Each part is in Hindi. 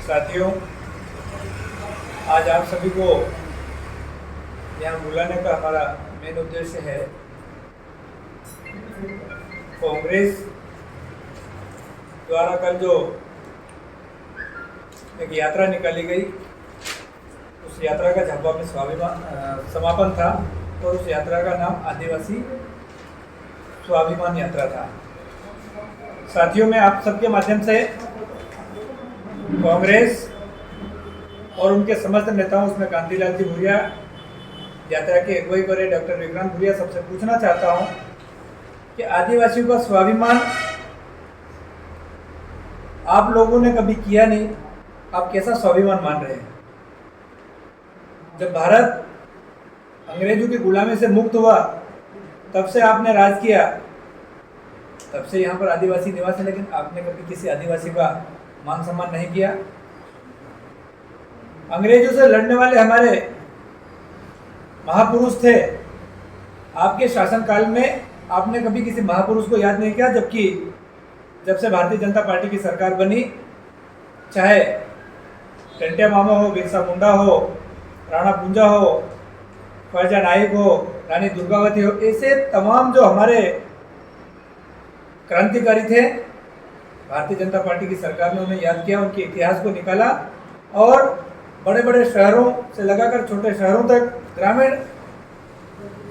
साथियों, आज आप सभी को यहाँ बुलाने का हमारा मेन उद्देश्य है कांग्रेस द्वारा कल जो एक यात्रा निकाली गई, उस यात्रा का झाबुआ में समापन था और उस यात्रा का नाम आदिवासी स्वाभिमान यात्रा था। साथियों, मैं आप सबके माध्यम से कांग्रेस और उनके समस्त नेताओं, उसमें कांतिलाल जी भूरिया, यात्रा की अगुवाई करे डॉक्टर विक्रांत भूरिया, सबसे पूछना चाहता हूं कि आदिवासियों का स्वाभिमान आप लोगों ने कभी किया नहीं, आप कैसा स्वाभिमान मान रहे हैं? जब भारत अंग्रेजों की गुलामी से मुक्त हुआ तब से आपने राज किया, तब से यहाँ पर आदिवासी निवास है, लेकिन आपने कभी किसी आदिवासी का मान सम्मान नहीं किया। अंग्रेजों से लड़ने वाले हमारे महापुरुष थे, आपके शासनकाल में आपने कभी किसी महापुरुष को याद नहीं किया, जबकि जब से भारतीय जनता पार्टी की सरकार बनी, चाहे टंट्या मामा हो, बिरसा मुंडा हो, राणा पुंजा हो, ख्वाजा नायक हो, रानी दुर्गावती हो, ऐसे तमाम जो हमारे क्रांतिकारी थे, भारतीय जनता पार्टी की सरकार ने उन्हें याद किया, उनके इतिहास को निकाला और बड़े बड़े शहरों से लगाकर छोटे शहरों तक, ग्रामीण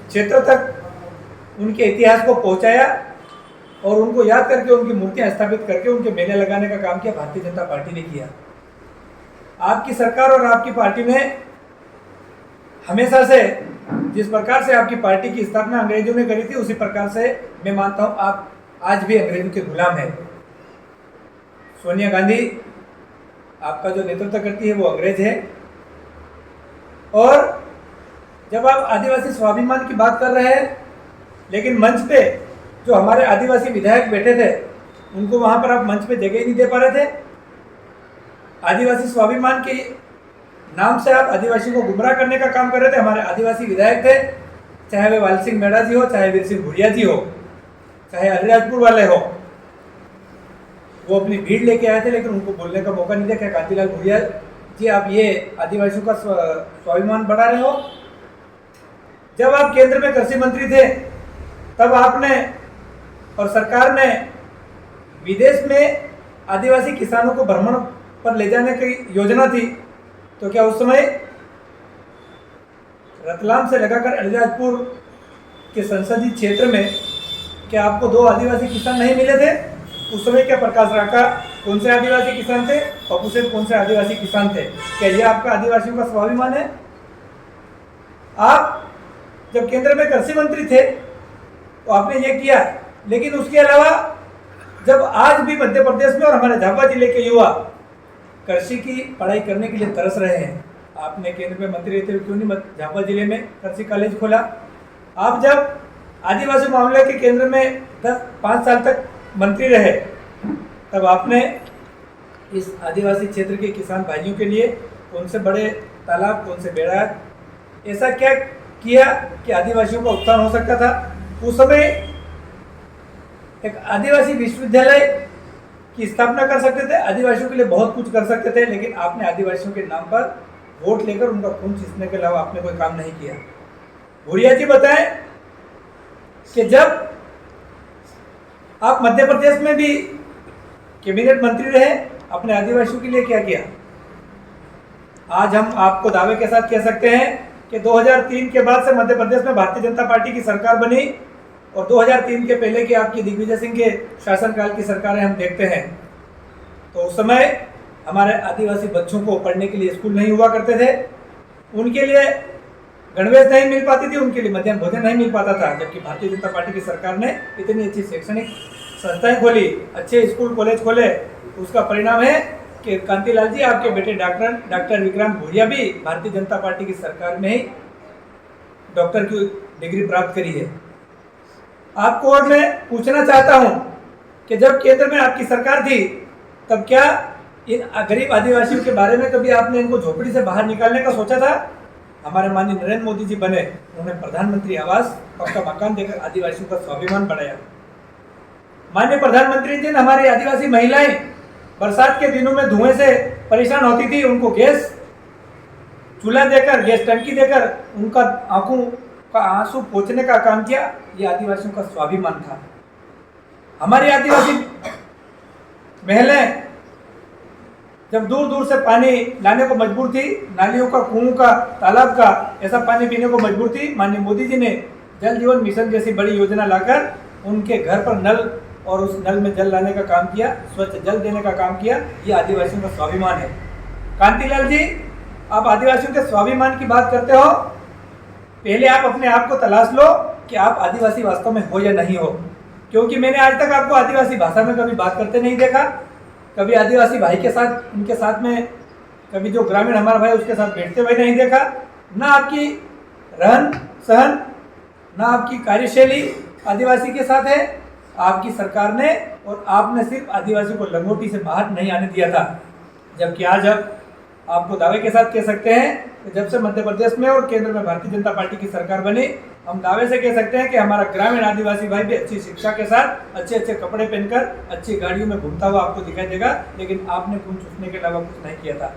क्षेत्र तक उनके इतिहास को पहुंचाया और उनको याद करके उनकी मूर्तियां स्थापित करके उनके मेले लगाने का काम किया भारतीय जनता पार्टी ने किया। आपकी सरकार और आपकी पार्टी ने हमेशा से जिस प्रकार से आपकी पार्टी की स्थापना अंग्रेजों ने करी थी, उसी प्रकार से मैं मानता हूं आप आज भी अंग्रेजों के गुलाम हैं। सोनिया गांधी आपका जो नेतृत्व करती है वो अंग्रेज है। और जब आप आदिवासी स्वाभिमान की बात कर रहे हैं, लेकिन मंच पे जो हमारे आदिवासी विधायक बैठे थे उनको वहां पर आप मंच पे जगह ही नहीं दे पा रहे थे। आदिवासी स्वाभिमान के नाम से आप आदिवासियों को गुमराह करने का काम कर रहे थे। हमारे आदिवासी विधायक थे, चाहे वे वाल सिंह मेड़ा जी हो, चाहे वीर सिंह भूरिया जी हो, चाहे अलीराजपुर वाले हो, वो अपनी भीड़ लेके आए थे, लेकिन उनको बोलने का मौका नहीं दिया। क्या कांतिलाल भूरिया जी, आप ये आदिवासियों का स्वाभिमान बढ़ा रहे हो? जब आप केंद्र में कृषि मंत्री थे तब आपने और सरकार ने विदेश में आदिवासी किसानों को भ्रमण पर ले जाने की योजना थी, तो क्या उस समय रतलाम से लगाकर अलीराजपुर के संसदीय क्षेत्र में क्या आपको 2 आदिवासी किसान नहीं मिले थे? उस समय क्या प्रकाश राका कौन से आदिवासी किसान थे? पप्पू सेन कौन से आदिवासी किसान थे? क्या यह आपका आदिवासियों का स्वाभिमान है? आप जब केंद्र में कृषि मंत्री थे तो आपने ये किया, लेकिन उसके अलावा जब आज भी मध्य प्रदेश में और हमारे झाबुआ जिले के युवा कृषि की पढ़ाई करने के लिए तरस रहे हैं, आपने केंद्र में मंत्री रहते हुए क्यों नहीं झाबुआ जिले में कृषि कॉलेज खोला? आप जब आदिवासी मामले के केंद्र में 5 साल तक मंत्री रहे, तब आपने इस आदिवासी क्षेत्र के किसान भाइयों के लिए कौन से बड़े तालाब, कौन से बैराज, ऐसा क्या किया कि आदिवासियों का उत्थान हो सकता था? उस समय एक आदिवासी विश्वविद्यालय की स्थापना कर सकते थे, आदिवासियों के लिए बहुत कुछ कर सकते थे, लेकिन आपने आदिवासियों के नाम पर वोट लेकर उनका खून चूसने के अलावा आपने कोई काम नहीं किया। भूरिया जी बताएं कि जब आप मध्य प्रदेश में भी कैबिनेट मंत्री रहे, अपने आदिवासियों के लिए क्या किया? आज हम आपको दावे के साथ कह सकते हैं कि 2003 के बाद से मध्य प्रदेश में भारतीय जनता पार्टी की सरकार बनी और 2003 के पहले की आपकी दिग्विजय सिंह के शासनकाल की सरकारें हम देखते हैं, तो उस समय हमारे आदिवासी बच्चों को पढ़ने के लिए स्कूल नहीं हुआ करते थे, उनके लिए गणवेश नहीं मिल पाती थी, उनके लिए मध्याह्न भोजन नहीं मिल पाता था। जबकि भारतीय जनता पार्टी की सरकार ने इतनी अच्छी शैक्षणिक संस्थाएं खोली, अच्छे स्कूल कॉलेज खोले, उसका परिणाम है कि कांतिलाल जी, आपके बेटे डॉक्टर विक्रांत भूरिया भी भारतीय जनता पार्टी की सरकार में ही डॉक्टर की डिग्री प्राप्त करी है। आपको और मैं पूछना चाहता हूं कि जब केंद्र में आपकी सरकार थी तब क्या इन गरीब आदिवासियों के बारे में कभी आपने इनको झोपड़ी से बाहर निकालने का सोचा था? हमारे माननीय नरेंद्र मोदी जी बने, उन्होंने प्रधानमंत्री आवास पक्का मकान देकर आदिवासियों का स्वाभिमान बढ़ाया। माननीय प्रधानमंत्री जी ने हमारी आदिवासी महिलाएं बरसात के दिनों में धुएं से परेशान होती थी, उनको गैस चूल्हा देकर, गैस टंकी देकर उनका आंखों का आंसू पोंछने का काम किया। ये आदिवासियों का स्वाभिमान था। हमारी आदिवासी महिलाएं जब दूर दूर से पानी लाने को मजबूर थी, नालियों का, कुओं का, तालाब का ऐसा पानी पीने को मजबूर थी, माननीय मोदी जी ने जल जीवन मिशन जैसी बड़ी योजना लाकर उनके घर पर नल और उस नल में जल लाने का काम किया, स्वच्छ जल देने का काम किया। ये आदिवासियों का स्वाभिमान है। कांतिलाल जी, आप आदिवासियों के स्वाभिमान की बात करते हो, पहले आप अपने आप को तलाश लो कि आप आदिवासी वास्तव में हो या नहीं हो। क्योंकि मैंने आज तक आपको आदिवासी भाषा में कभी बात करते नहीं देखा, कभी आदिवासी भाई के साथ, उनके साथ में कभी जो ग्रामीण हमारा भाई उसके साथ बैठते हुए नहीं देखा। ना आपकी रहन सहन, ना आपकी कार्यशैली आदिवासी के साथ है। आपकी सरकार ने और आपने सिर्फ आदिवासी को लंगोटी से बाहर नहीं आने दिया था। जबकि आज अब आपको दावे के साथ कह सकते हैं कि जब से मध्य प्रदेश में और केंद्र में भारतीय जनता पार्टी की सरकार बनी, हम दावे से कह सकते हैं कि हमारा ग्रामीण आदिवासी भाई भी अच्छी शिक्षा के साथ, अच्छे अच्छे कपड़े पहनकर, अच्छी गाड़ियों में घूमता हुआ आपको दिखाई देगा। लेकिन आपने खून चूसने के अलावा कुछ नहीं किया था।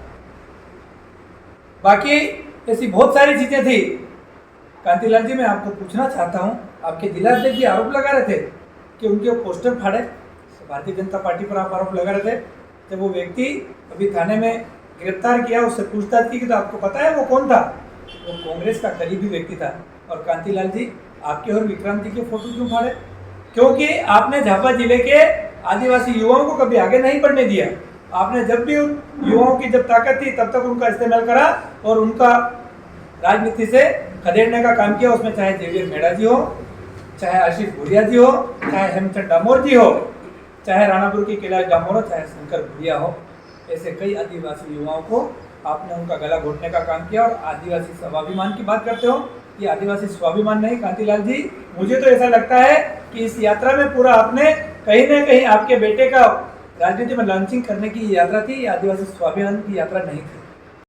बाकी ऐसी बहुत सारी चीजें थी। कांतिलाल जी, मैं आपको पूछना चाहता हूँ, आपके जिलाध्यक्ष जी आरोप लगा रहे थे कि उनके पोस्टर फाड़े, भारतीय जनता पार्टी पर आप आरोप लगा रहे थे। जब वो व्यक्ति अभी थाने में गिरफ्तार किया, उससे पूछताछ की, तो आपको पता है वो कौन था? वो कांग्रेस का करीबी व्यक्ति था। और कांतिलाल जी, आपके और विक्रांत जी के फोटो क्यों फाड़े? क्योंकि आपने झापा जिले के आदिवासी युवाओं को कभी आगे नहीं बढ़ने दिया। आपने जब भी उन युवाओं की जब ताकत थी तब तक उनका इस्तेमाल करा और उनका राजनीति से खदेड़ने का काम किया। उसमें चाहे जेवियर मेड़ा जी हो, चाहे आशीष भूरिया जी हो, चाहे हेमचंद डामोर जी हो, चाहे राणापुर की कैलाश डामोर हो, चाहे शंकर भूरिया हो, ऐसे कई आदिवासी युवाओं को आपने उनका गला घोटने का काम किया। और आदिवासी स्वाभिमान की बात करते हो, ये आदिवासी स्वाभिमान नहीं कांतिलाल जी, मुझे तो ऐसा लगता है कि इस यात्रा में पूरा आपने कहीं ना कहीं आपके बेटे का राजनीति में लॉन्चिंग करने की यात्रा थी, आदिवासी स्वाभिमान की यात्रा नहीं थी।